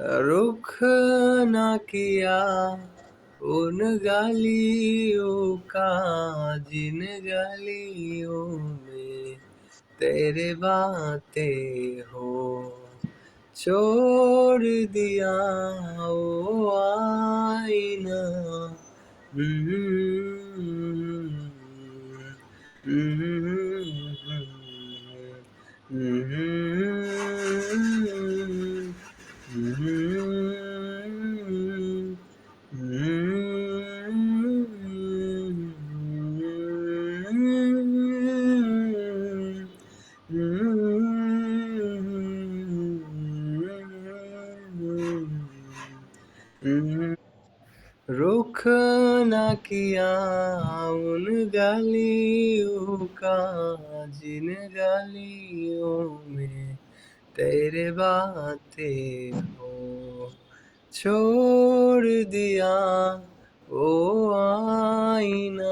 रुख ना किया उन गलियों का जिन गलियों में तेरे बातें हो, छोड़ दिया वो आईना। रुख ना किया उन गलियों का जिन गलियों में तेरे बातें हो, छोड़ दिया वो आईना।